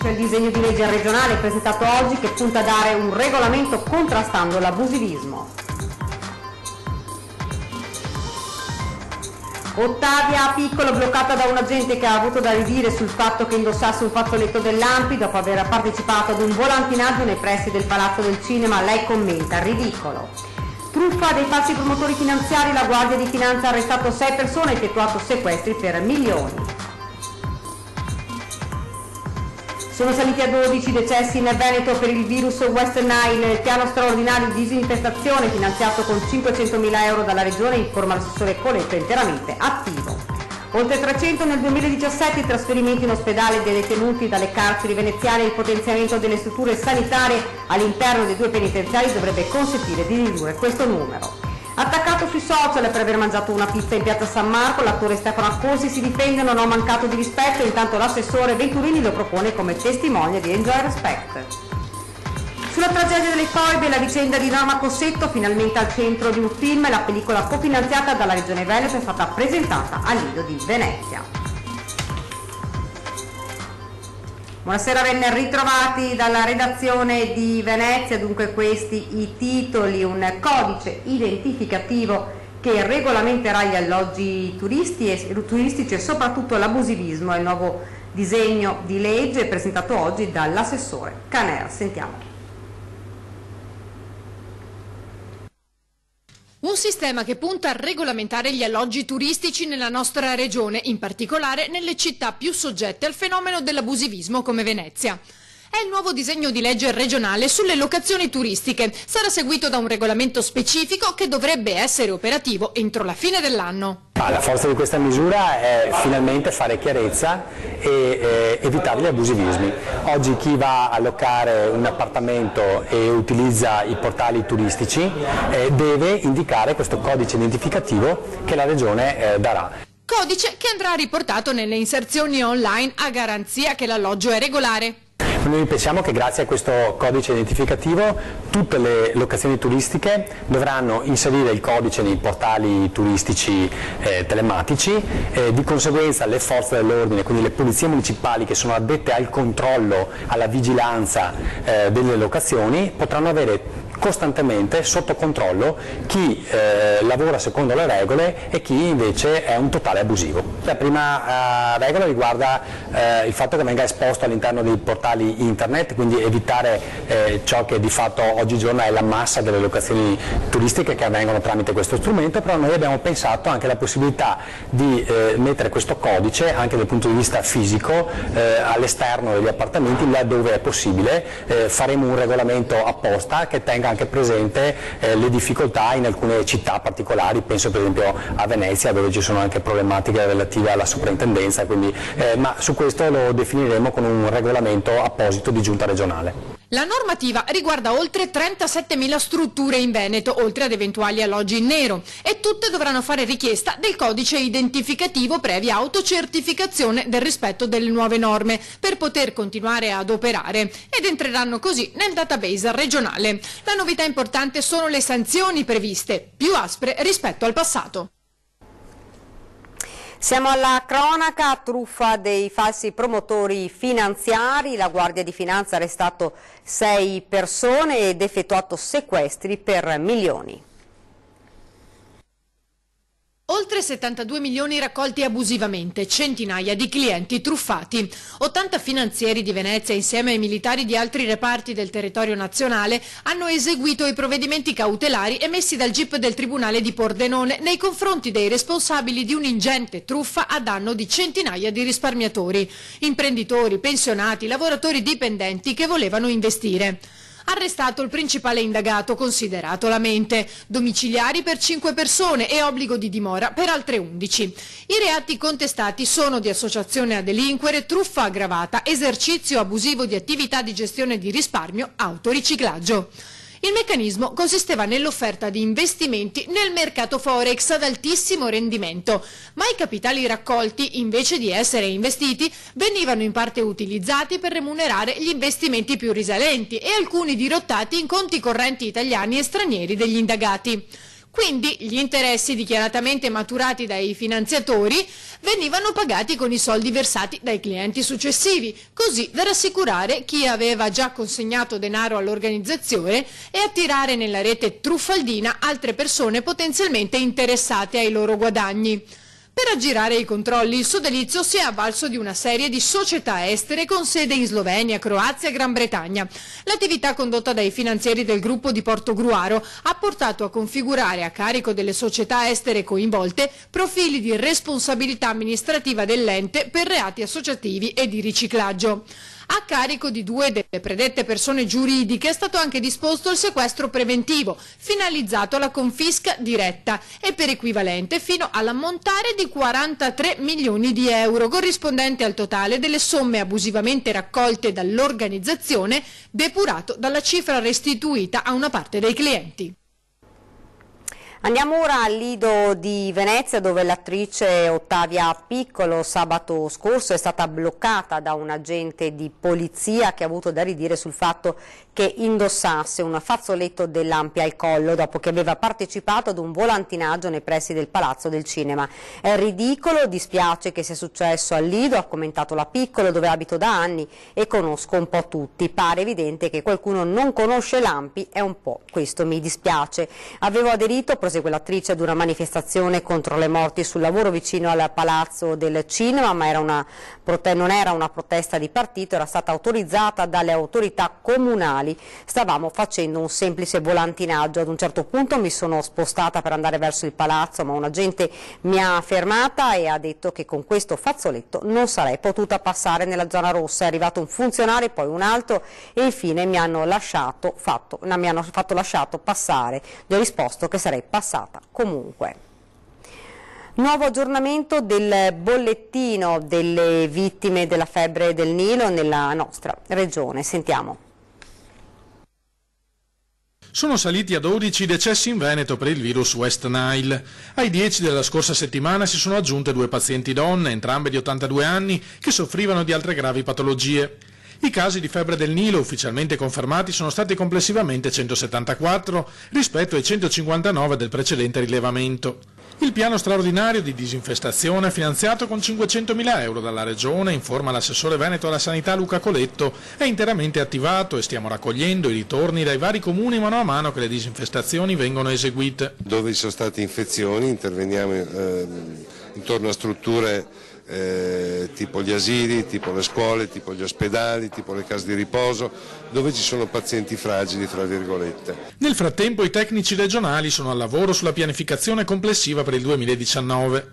conosce il disegno di legge regionale presentato oggi che punta a dare un regolamento contrastando l'abusivismo. Ottavia Piccolo bloccata da un agente che ha avuto da ridire sul fatto che indossasse un fazzoletto dell'Ampi dopo aver partecipato ad un volantinaggio nei pressi del Palazzo del Cinema. Lei commenta: ridicolo. Truffa dei falsi promotori finanziari, la Guardia di Finanza ha arrestato 6 persone e effettuato sequestri per milioni. Sono saliti a 12 decessi in Veneto per il virus West Nile. Il piano straordinario di disinfestazione finanziato con 500.000 euro dalla Regione, informa l'assessore Coletto, è interamente attivo. Oltre 300 nel 2017 i trasferimenti in ospedale dei detenuti dalle carceri veneziane. Il potenziamento delle strutture sanitarie all'interno dei 2 penitenziari dovrebbe consentire di ridurre questo numero. Attaccato sui social per aver mangiato una pizza in piazza San Marco, l'attore Stefano Accorsi si difende: non ho mancato di rispetto. Intanto l'assessore Venturini lo propone come testimone di Enjoy Respect. Sulla tragedia delle foibe e la vicenda di Norma Cossetto, finalmente al centro di un film, la pellicola cofinanziata dalla Regione Veneto è stata presentata al Lido di Venezia. Buonasera, ben ritrovati dalla redazione di Venezia. Dunque questi i titoli: un codice identificativo che regolamenterà gli alloggi turistici e soprattutto l'abusivismo, è il nuovo disegno di legge presentato oggi dall'assessore Caner. Sentiamo. Un sistema che punta a regolamentare gli alloggi turistici nella nostra regione, in particolare nelle città più soggette al fenomeno dell'abusivismo come Venezia. È il nuovo disegno di legge regionale sulle locazioni turistiche. Sarà seguito da un regolamento specifico che dovrebbe essere operativo entro la fine dell'anno. La forza di questa misura è finalmente fare chiarezza e evitare gli abusivismi. Oggi chi va a locare un appartamento e utilizza i portali turistici deve indicare questo codice identificativo che la Regione darà. Codice che andrà riportato nelle inserzioni online a garanzia che l'alloggio è regolare. Noi pensiamo che grazie a questo codice identificativo tutte le locazioni turistiche dovranno inserire il codice nei portali turistici telematici, di conseguenza le forze dell'ordine, quindi le polizie municipali che sono addette al controllo, alla vigilanza delle locazioni, potranno avere costantemente sotto controllo chi lavora secondo le regole e chi invece è un totale abusivo. La prima regola riguarda il fatto che venga esposto all'interno dei portali internet, quindi evitare ciò che di fatto oggigiorno è la massa delle locazioni turistiche che avvengono tramite questo strumento, però noi abbiamo pensato anche alla possibilità di mettere questo codice anche dal punto di vista fisico all'esterno degli appartamenti, laddove è possibile. Faremo un regolamento apposta che tenga anche presente le difficoltà in alcune città particolari, penso per esempio a Venezia, dove ci sono anche problematiche relative alla soprintendenza, quindi, ma su questo lo definiremo con un regolamento apposito di giunta regionale. La normativa riguarda oltre 37.000 strutture in Veneto, oltre ad eventuali alloggi in nero, e tutte dovranno fare richiesta del codice identificativo previa autocertificazione del rispetto delle nuove norme per poter continuare ad operare, ed entreranno così nel database regionale. La novità importante sono le sanzioni previste, più aspre rispetto al passato. Siamo alla cronaca: truffa dei falsi promotori finanziari. La Guardia di Finanza ha arrestato 6 persone ed effettuato sequestri per milioni. Oltre 72 milioni raccolti abusivamente, centinaia di clienti truffati. 80 finanzieri di Venezia, insieme ai militari di altri reparti del territorio nazionale, hanno eseguito i provvedimenti cautelari emessi dal GIP del Tribunale di Pordenone nei confronti dei responsabili di un'ingente truffa a danno di centinaia di risparmiatori, imprenditori, pensionati, lavoratori dipendenti che volevano investire. Arrestato il principale indagato, considerato lamente, domiciliari per 5 persone e obbligo di dimora per altre 11. I reati contestati sono di associazione a delinquere, truffa aggravata, esercizio abusivo di attività di gestione di risparmio, autoriciclaggio. Il meccanismo consisteva nell'offerta di investimenti nel mercato Forex ad altissimo rendimento, ma i capitali raccolti, invece di essere investiti, venivano in parte utilizzati per remunerare gli investimenti più risalenti e alcuni dirottati in conti correnti italiani e stranieri degli indagati. Quindi gli interessi dichiaratamente maturati dai finanziatori venivano pagati con i soldi versati dai clienti successivi, così da rassicurare chi aveva già consegnato denaro all'organizzazione e attirare nella rete truffaldina altre persone potenzialmente interessate ai loro guadagni. Per aggirare i controlli, il sodalizio si è avvalso di una serie di società estere con sede in Slovenia, Croazia e Gran Bretagna. L'attività condotta dai finanzieri del gruppo di Portogruaro ha portato a configurare a carico delle società estere coinvolte profili di responsabilità amministrativa dell'ente per reati associativi e di riciclaggio. A carico di 2 delle predette persone giuridiche è stato anche disposto il sequestro preventivo, finalizzato alla confisca diretta e per equivalente fino all'ammontare di 43 milioni di euro, corrispondente al totale delle somme abusivamente raccolte dall'organizzazione, depurato dalla cifra restituita a una parte dei clienti. Andiamo ora al Lido di Venezia, dove l'attrice Ottavia Piccolo sabato scorso è stata bloccata da un agente di polizia che ha avuto da ridire sul fatto che indossasse un fazzoletto dell'Ampia al collo dopo che aveva partecipato ad un volantinaggio nei pressi del Palazzo del Cinema. È ridicolo, dispiace che sia successo al Lido, ha commentato la Piccolo, dove abito da anni e conosco un po' tutti. Pare evidente che qualcuno non conosce l'Ampi, è un po', questo mi dispiace. Avevo aderito, prosegue l'attrice, ad una manifestazione contro le morti sul lavoro vicino al Palazzo del Cinema, ma non era una protesta di partito, era stata autorizzata dalle autorità comunali. Stavamo facendo un semplice volantinaggio. Ad un certo punto mi sono spostata per andare verso il palazzo, ma un agente mi ha fermata e ha detto che con questo fazzoletto non sarei potuta passare nella zona rossa. È arrivato un funzionario, poi un altro e infine mi hanno fatto lasciato passare. Gli ho risposto che sarei passata comunque. Nuovo aggiornamento del bollettino delle vittime della febbre del Nilo nella nostra regione. Sentiamo. Sono saliti a 12 i decessi in Veneto per il virus West Nile. Ai 10 della scorsa settimana si sono aggiunte 2 pazienti donne, entrambe di 82 anni, che soffrivano di altre gravi patologie. I casi di febbre del Nilo ufficialmente confermati sono stati complessivamente 174 rispetto ai 159 del precedente rilevamento. Il piano straordinario di disinfestazione, finanziato con 500.000 euro dalla Regione, informa l'assessore veneto alla sanità Luca Coletto, è interamente attivato e stiamo raccogliendo i ritorni dai vari comuni mano a mano che le disinfestazioni vengono eseguite. Dove ci sono state infezioni interveniamo intorno a strutture tipo gli asili, tipo le scuole, tipo gli ospedali, tipo le case di riposo, dove ci sono pazienti fragili, fra virgolette. Nel frattempo i tecnici regionali sono al lavoro sulla pianificazione complessiva per il 2019.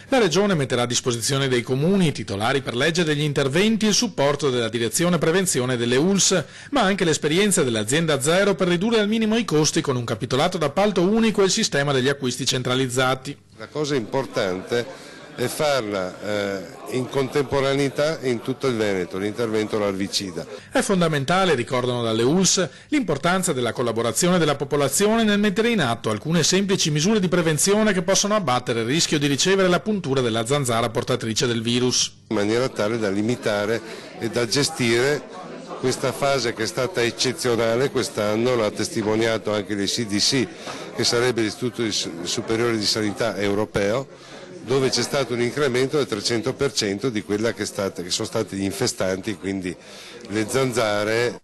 La Regione metterà a disposizione dei comuni, titolari per legge degli interventi, il supporto della Direzione Prevenzione delle ULS, ma anche l'esperienza dell'azienda Zero per ridurre al minimo i costi con un capitolato d'appalto unico e il sistema degli acquisti centralizzati. La cosa importante è farla in contemporaneità in tutto il Veneto, l'intervento larvicida. È fondamentale, ricordano dalle ULS, l'importanza della collaborazione della popolazione nel mettere in atto alcune semplici misure di prevenzione che possono abbattere il rischio di ricevere la puntura della zanzara portatrice del virus. In maniera tale da limitare e da gestire questa fase che è stata eccezionale quest'anno, l'ha testimoniato anche l'ICDC, che sarebbe l'Istituto Superiore di Sanità Europeo, dove c'è stato un incremento del 300% di quella che sono stati gli infestanti, quindi le zanzare.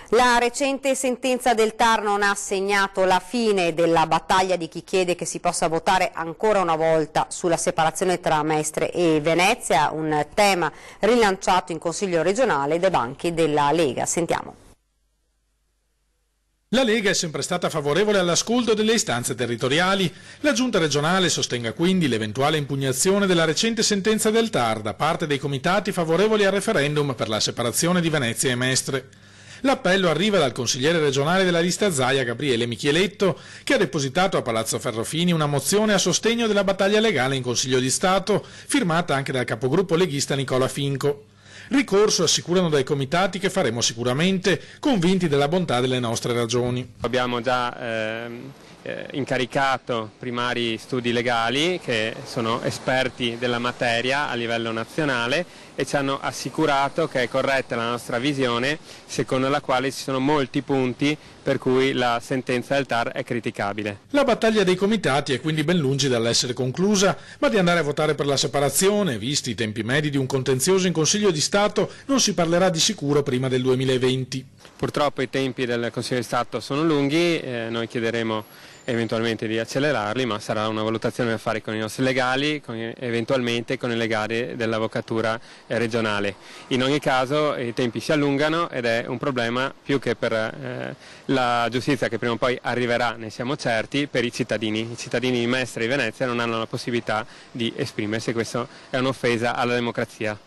La recente sentenza del TAR non ha segnato la fine della battaglia di chi chiede che si possa votare ancora una volta sulla separazione tra Mestre e Venezia, un tema rilanciato in Consiglio regionale dai banchi della Lega. Sentiamo. La Lega è sempre stata favorevole all'ascolto delle istanze territoriali. La Giunta regionale sostenga quindi l'eventuale impugnazione della recente sentenza del TAR da parte dei comitati favorevoli al referendum per la separazione di Venezia e Mestre. L'appello arriva dal consigliere regionale della lista Zaia, Gabriele Micheletto, che ha depositato a Palazzo Ferrofini una mozione a sostegno della battaglia legale in Consiglio di Stato, firmata anche dal capogruppo leghista Nicola Finco. Ricorso assicurano dai comitati che faremo sicuramente, convinti della bontà delle nostre ragioni. Abbiamo già incaricato primari studi legali che sono esperti della materia a livello nazionale e ci hanno assicurato che è corretta la nostra visione, secondo la quale ci sono molti punti per cui la sentenza del TAR è criticabile. La battaglia dei comitati è quindi ben lungi dall'essere conclusa, ma di andare a votare per la separazione, visti i tempi medi di un contenzioso in Consiglio di Stato, non si parlerà di sicuro prima del 2020. Purtroppo i tempi del Consiglio di Stato sono lunghi, noi chiederemo eventualmente di accelerarli, ma sarà una valutazione da fare con i nostri legali, eventualmente con i legali dell'avvocatura regionale. In ogni caso i tempi si allungano ed è un problema più che per la giustizia, che prima o poi arriverà, ne siamo certi, per i cittadini. I cittadini di Mestre e di Venezia non hanno la possibilità di esprimersi e questo è un'offesa alla democrazia.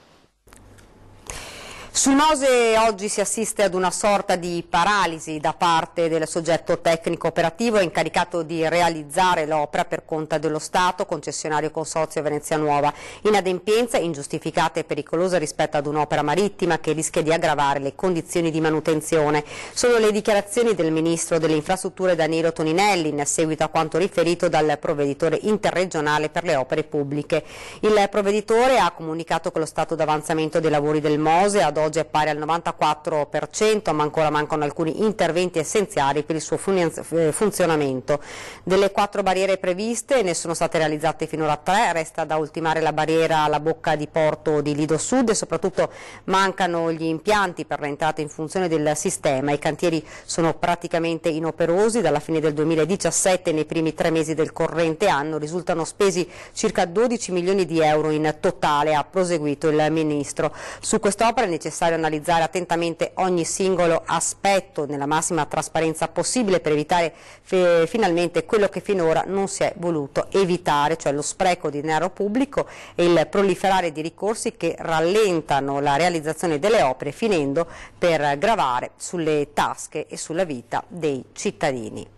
Sul Mose oggi si assiste ad una sorta di paralisi da parte del soggetto tecnico operativo incaricato di realizzare l'opera per conto dello Stato, concessionario Consorzio Venezia Nuova, inadempienza ingiustificata e pericolosa rispetto ad un'opera marittima che rischia di aggravare le condizioni di manutenzione. Sono le dichiarazioni del Ministro delle Infrastrutture Danilo Toninelli in seguito a quanto riferito dal provveditore interregionale per le opere pubbliche. Il provveditore ha comunicato che lo stato d'avanzamento dei lavori del Mose ad oggi è pari al 94%, ma ancora mancano alcuni interventi essenziali per il suo funzionamento. Delle 4 barriere previste ne sono state realizzate finora 3, resta da ultimare la barriera alla bocca di porto di Lido Sud e soprattutto mancano gli impianti per l'entrata in funzione del sistema. I cantieri sono praticamente inoperosi, dalla fine del 2017 nei primi 3 mesi del corrente anno risultano spesi circa 12 milioni di euro in totale, ha proseguito il Ministro. Su quest'opera è necessario analizzare attentamente ogni singolo aspetto nella massima trasparenza possibile per evitare finalmente quello che finora non si è voluto evitare, cioè lo spreco di denaro pubblico e il proliferare di ricorsi che rallentano la realizzazione delle opere, finendo per gravare sulle tasche e sulla vita dei cittadini.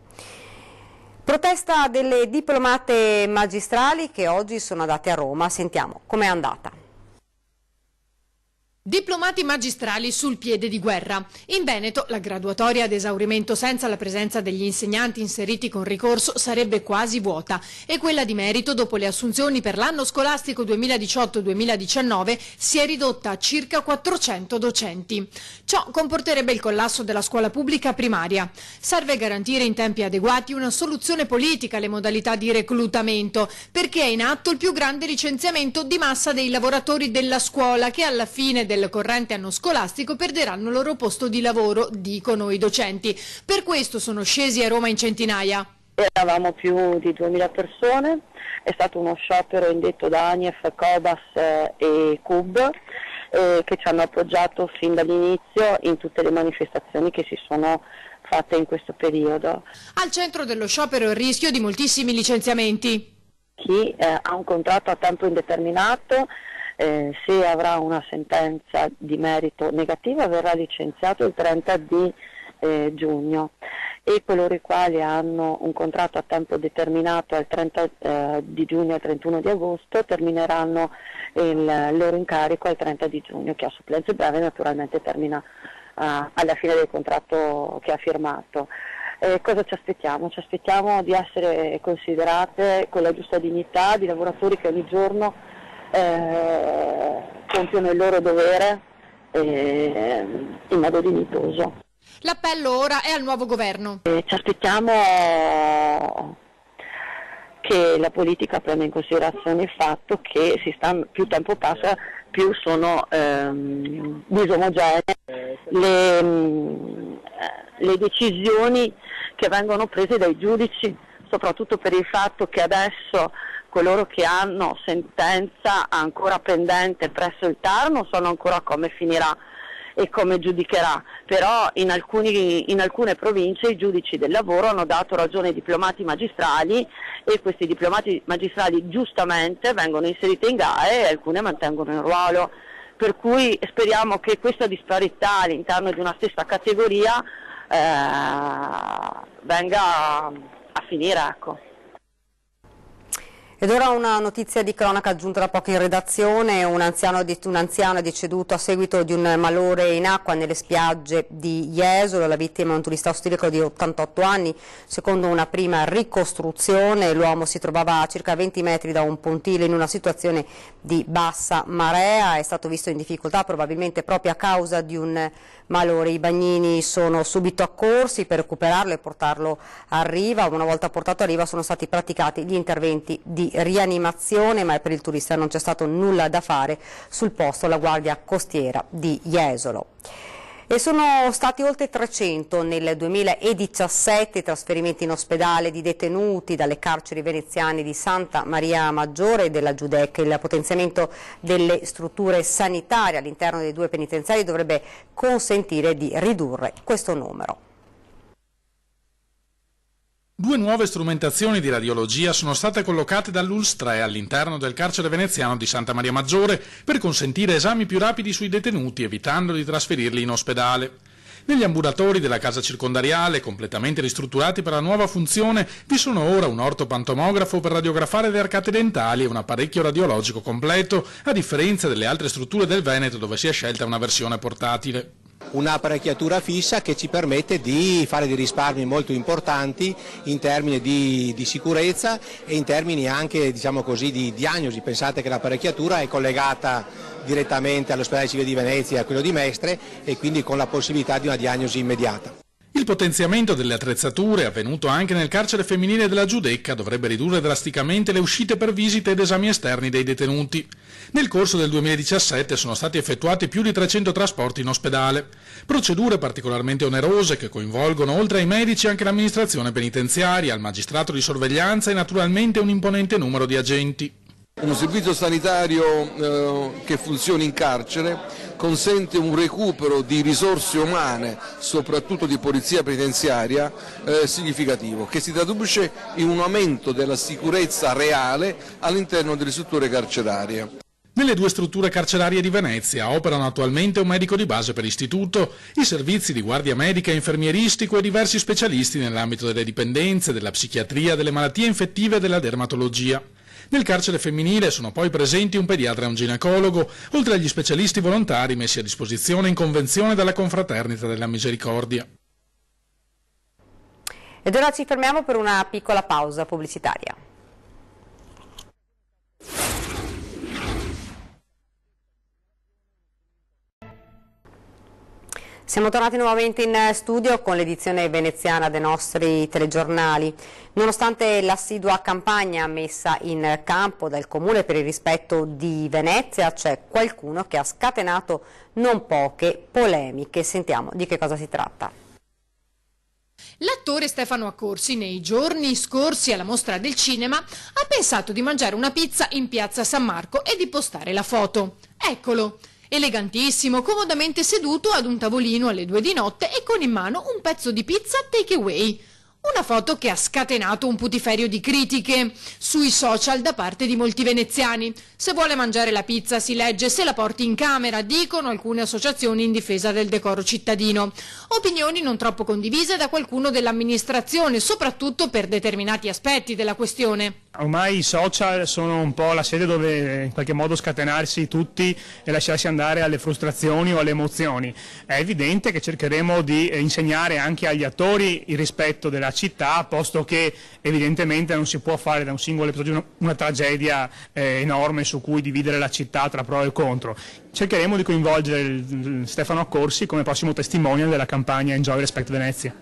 Protesta delle diplomate magistrali che oggi sono andate a Roma. Sentiamo com'è andata. Diplomati magistrali sul piede di guerra. In Veneto la graduatoria ad esaurimento senza la presenza degli insegnanti inseriti con ricorso sarebbe quasi vuota e quella di merito dopo le assunzioni per l'anno scolastico 2018-2019 si è ridotta a circa 400 docenti. Ciò comporterebbe il collasso della scuola pubblica primaria. Serve garantire in tempi adeguati una soluzione politica alle modalità di reclutamento, perché è in atto il più grande licenziamento di massa dei lavoratori della scuola che alla fine del corrente anno scolastico perderanno il loro posto di lavoro, dicono i docenti. Per questo sono scesi a Roma in centinaia. Eravamo più di 2000 persone, è stato uno sciopero indetto da ANIEF, Cobas e CUB che ci hanno appoggiato fin dall'inizio in tutte le manifestazioni che si sono fatte in questo periodo. Al centro dello sciopero il rischio di moltissimi licenziamenti. Chi ha un contratto a tempo indeterminato, se avrà una sentenza di merito negativa verrà licenziato il 30 di giugno e coloro i quali hanno un contratto a tempo determinato al 30 di giugno al 31 di agosto termineranno il loro incarico al 30 di giugno. Chi ha supplenze breve naturalmente termina alla fine del contratto che ha firmato. Cosa ci aspettiamo? Ci aspettiamo di essere considerate con la giusta dignità di lavoratori che ogni giorno compiono il loro dovere in modo dignitoso. L'appello ora è al nuovo governo. Ci aspettiamo che la politica prenda in considerazione il fatto che più tempo passa più sono disomogenee le decisioni che vengono prese dai giudici, soprattutto per il fatto che adesso coloro che hanno sentenza ancora pendente presso il TAR non sanno ancora come finirà e come giudicherà, però in alcune province i giudici del lavoro hanno dato ragione ai diplomati magistrali e questi diplomati magistrali giustamente vengono inseriti in GAE e alcune mantengono il ruolo, per cui speriamo che questa disparità all'interno di una stessa categoria venga a finire, ecco. Ed ora una notizia di cronaca aggiunta da poco in redazione. Un anziano è deceduto a seguito di un malore in acqua nelle spiagge di Jesolo. La vittima è un turista austriaco di 88 anni. Secondo una prima ricostruzione l'uomo si trovava a circa 20 metri da un pontile in una situazione di bassa marea. È stato visto in difficoltà probabilmente proprio a causa di un malore. I bagnini sono subito accorsi per recuperarlo e portarlo a riva. Una volta portato a riva sono stati praticati gli interventi di rianimazione, ma per il turista non c'è stato nulla da fare. Sul posto la Guardia Costiera di Jesolo. E sono stati oltre 300 nel 2017 i trasferimenti in ospedale di detenuti dalle carceri veneziane di Santa Maria Maggiore e della Giudecca. Il potenziamento delle strutture sanitarie all'interno dei due penitenziari dovrebbe consentire di ridurre questo numero. 2 nuove strumentazioni di radiologia sono state collocate dall'ULSS 3 all'interno del carcere veneziano di Santa Maria Maggiore per consentire esami più rapidi sui detenuti, evitando di trasferirli in ospedale. Negli ambulatori della casa circondariale, completamente ristrutturati per la nuova funzione, vi sono ora un ortopantomografo per radiografare le arcate dentali e un apparecchio radiologico completo, a differenza delle altre strutture del Veneto dove si è scelta una versione portatile. Un'apparecchiatura fissa che ci permette di fare dei risparmi molto importanti in termini di sicurezza e in termini anche, diciamo così, di diagnosi. Pensate che l'apparecchiatura è collegata direttamente all'ospedale civile di Venezia e a quello di Mestre e quindi con la possibilità di una diagnosi immediata. Il potenziamento delle attrezzature, avvenuto anche nel carcere femminile della Giudecca, dovrebbe ridurre drasticamente le uscite per visite ed esami esterni dei detenuti. Nel corso del 2017 sono stati effettuati più di 300 trasporti in ospedale. Procedure particolarmente onerose che coinvolgono oltre ai medici anche l'amministrazione penitenziaria, il magistrato di sorveglianza e naturalmente un imponente numero di agenti. Un servizio sanitario che funzioni in carcere consente un recupero di risorse umane, soprattutto di polizia penitenziaria, significativo, che si traduce in un aumento della sicurezza reale all'interno delle strutture carcerarie. Nelle 2 strutture carcerarie di Venezia operano attualmente un medico di base per istituto, i servizi di guardia medica e infermieristico e diversi specialisti nell'ambito delle dipendenze, della psichiatria, delle malattie infettive e della dermatologia. Nel carcere femminile sono poi presenti un pediatra e un ginecologo, oltre agli specialisti volontari messi a disposizione in convenzione dalla Confraternita della Misericordia. Ed ora ci fermiamo per una piccola pausa pubblicitaria. Siamo tornati nuovamente in studio con l'edizione veneziana dei nostri telegiornali. Nonostante l'assidua campagna messa in campo dal Comune per il rispetto di Venezia, c'è qualcuno che ha scatenato non poche polemiche. Sentiamo di che cosa si tratta. L'attore Stefano Accorsi nei giorni scorsi alla Mostra del Cinema ha pensato di mangiare una pizza in piazza San Marco e di postare la foto. Eccolo! Elegantissimo, comodamente seduto ad un tavolino alle 2 di notte e con in mano un pezzo di pizza take away. Una foto che ha scatenato un putiferio di critiche sui social da parte di molti veneziani. Se vuole mangiare la pizza, si legge, se la porti in camera, dicono alcune associazioni in difesa del decoro cittadino. Opinioni non troppo condivise da qualcuno dell'amministrazione, soprattutto per determinati aspetti della questione. Ormai i social sono un po' la sede dove in qualche modo scatenarsi tutti e lasciarsi andare alle frustrazioni o alle emozioni. È evidente che cercheremo di insegnare anche agli attori il rispetto della città, posto che evidentemente non si può fare da un singolo episodio una tragedia enorme su cui dividere la città tra pro e contro. Cercheremo di coinvolgere Stefano Accorsi come prossimo testimonial della campagna Enjoy Respect Venezia.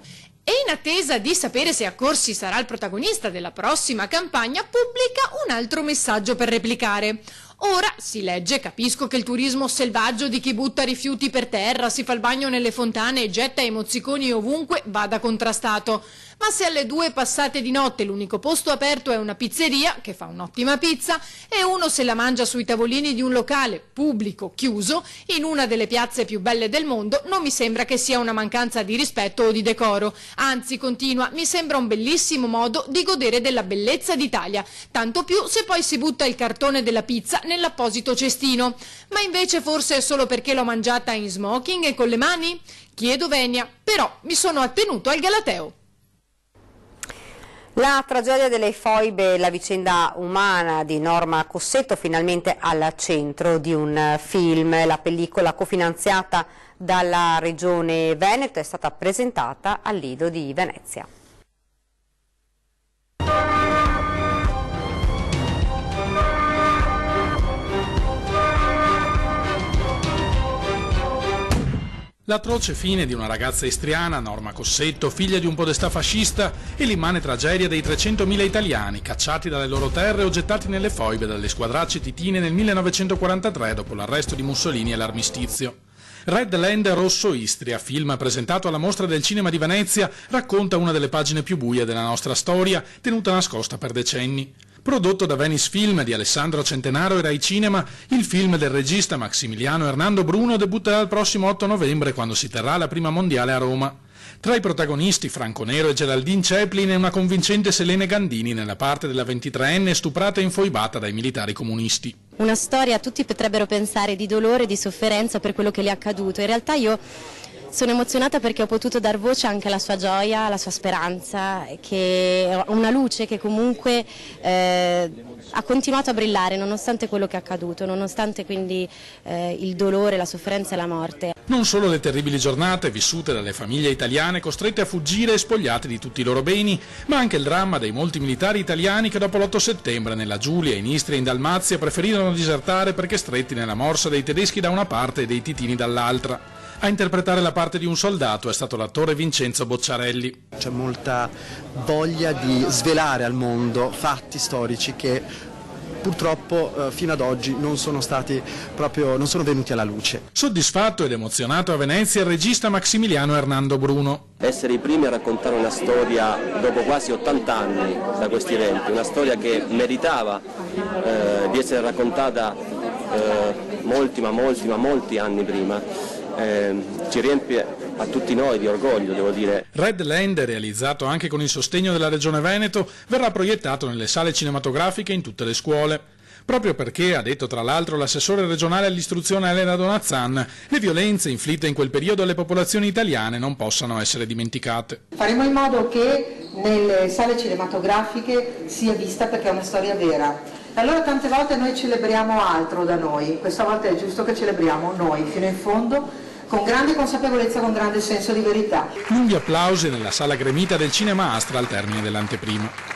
E in attesa di sapere se Accorsi sarà il protagonista della prossima campagna, pubblica un altro messaggio per replicare. Ora, si legge, capisco che il turismo selvaggio di chi butta rifiuti per terra, si fa il bagno nelle fontane e getta i mozziconi ovunque vada contrastato. Ma se alle 2 passate di notte l'unico posto aperto è una pizzeria, che fa un'ottima pizza, e uno se la mangia sui tavolini di un locale pubblico chiuso, in una delle piazze più belle del mondo, non mi sembra che sia una mancanza di rispetto o di decoro. Anzi, continua, mi sembra un bellissimo modo di godere della bellezza d'Italia, tanto più se poi si butta il cartone della pizza nell'apposito cestino. Ma invece forse è solo perché l'ho mangiata in smoking e con le mani? Chiedo venia, però mi sono attenuto al galateo. La tragedia delle foibe e la vicenda umana di Norma Cossetto finalmente al centro di un film. La pellicola cofinanziata dalla Regione Veneto è stata presentata al Lido di Venezia. L'atroce fine di una ragazza istriana, Norma Cossetto, figlia di un podestà fascista, e l'immane tragedia dei 300.000 italiani cacciati dalle loro terre o gettati nelle foibe dalle squadracce titine nel 1943 dopo l'arresto di Mussolini e l'armistizio. Red Land Rosso Istria, film presentato alla Mostra del Cinema di Venezia, racconta una delle pagine più buie della nostra storia, tenuta nascosta per decenni. Prodotto da Venice Film di Alessandro Centenaro e Rai Cinema, il film del regista Maximiliano Hernando Bruno debutterà il prossimo 8 novembre quando si terrà la prima mondiale a Roma. Tra i protagonisti Franco Nero e Geraldine Chaplin e una convincente Selene Gandini nella parte della 23enne stuprata e infoibata dai militari comunisti. Una storia, tutti potrebbero pensare, di dolore, di sofferenza per quello che le è accaduto. In realtà io sono emozionata perché ho potuto dar voce anche alla sua gioia, alla sua speranza, che una luce che comunque ha continuato a brillare nonostante quello che è accaduto, nonostante quindi il dolore, la sofferenza e la morte. Non solo le terribili giornate vissute dalle famiglie italiane costrette a fuggire e spogliate di tutti i loro beni, ma anche il dramma dei molti militari italiani che dopo l'8 settembre nella Giulia, in Istria e in Dalmazia preferirono disertare perché stretti nella morsa dei tedeschi da una parte e dei titini dall'altra. A interpretare la parte di un soldato è stato l'attore Vincenzo Bocciarelli. C'è molta voglia di svelare al mondo fatti storici che purtroppo fino ad oggi non sono venuti alla luce. Soddisfatto ed emozionato a Venezia il regista Maximiliano Hernando Bruno. Essere i primi a raccontare una storia dopo quasi 80 anni da questi eventi, una storia che meritava di essere raccontata molti anni prima. Ci riempie a tutti noi di orgoglio, devo dire. Red Land, realizzato anche con il sostegno della Regione Veneto, verrà proiettato nelle sale cinematografiche in tutte le scuole. Proprio perché, ha detto tra l'altro l'assessore regionale all'istruzione Elena Donazzan, le violenze inflitte in quel periodo alle popolazioni italiane non possano essere dimenticate. Faremo in modo che nelle sale cinematografiche sia vista, perché è una storia vera. Allora tante volte noi celebriamo altro da noi, questa volta è giusto che celebriamo noi fino in fondo, con grande consapevolezza, con grande senso di verità. Lunghi applausi nella sala gremita del Cinema Astra al termine dell'anteprima.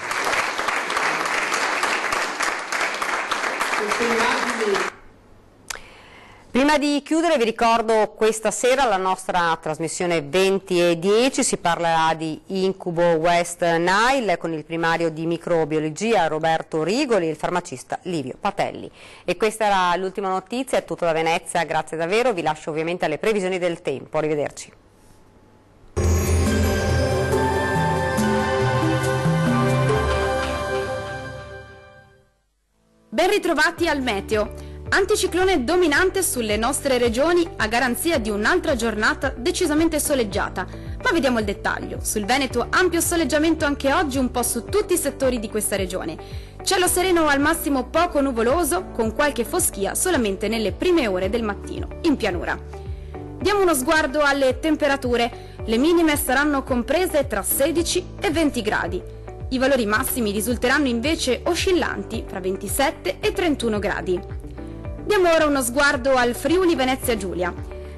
Prima di chiudere vi ricordo questa sera la nostra trasmissione 20:10, si parlerà di incubo West Nile con il primario di microbiologia Roberto Rigoli e il farmacista Livio Patelli. E questa era l'ultima notizia, è tutto da Venezia, grazie davvero, vi lascio ovviamente alle previsioni del tempo, arrivederci. Ben ritrovati al meteo. Anticiclone dominante sulle nostre regioni a garanzia di un'altra giornata decisamente soleggiata. Ma vediamo il dettaglio. Sul Veneto ampio soleggiamento anche oggi un po' su tutti i settori di questa regione. Cielo sereno al massimo poco nuvoloso, con qualche foschia solamente nelle prime ore del mattino, in pianura. Diamo uno sguardo alle temperature. Le minime saranno comprese tra 16 e 20 gradi. I valori massimi risulteranno invece oscillanti tra 27 e 31 gradi. Diamo ora uno sguardo al Friuli Venezia Giulia.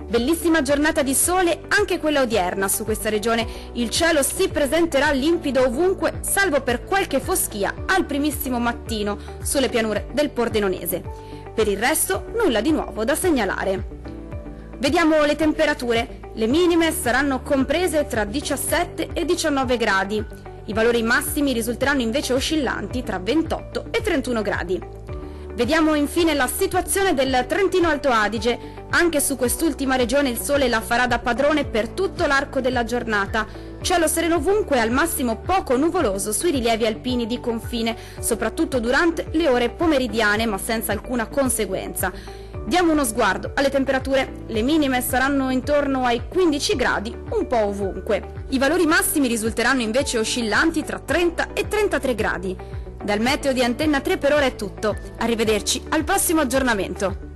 Bellissima giornata di sole anche quella odierna su questa regione. Il cielo si presenterà limpido ovunque, salvo per qualche foschia al primissimo mattino sulle pianure del Pordenonese. Per il resto nulla di nuovo da segnalare. Vediamo le temperature. Le minime saranno comprese tra 17 e 19 gradi. I valori massimi risulteranno invece oscillanti tra 28 e 31 gradi. Vediamo infine la situazione del Trentino Alto Adige. Anche su quest'ultima regione il sole la farà da padrone per tutto l'arco della giornata. Cielo sereno ovunque, al massimo poco nuvoloso sui rilievi alpini di confine, soprattutto durante le ore pomeridiane, ma senza alcuna conseguenza. Diamo uno sguardo alle temperature. Le minime saranno intorno ai 15 gradi, un po' ovunque. I valori massimi risulteranno invece oscillanti tra 30 e 33 gradi. Dal meteo di Antenna 3 per ora è tutto. Arrivederci al prossimo aggiornamento.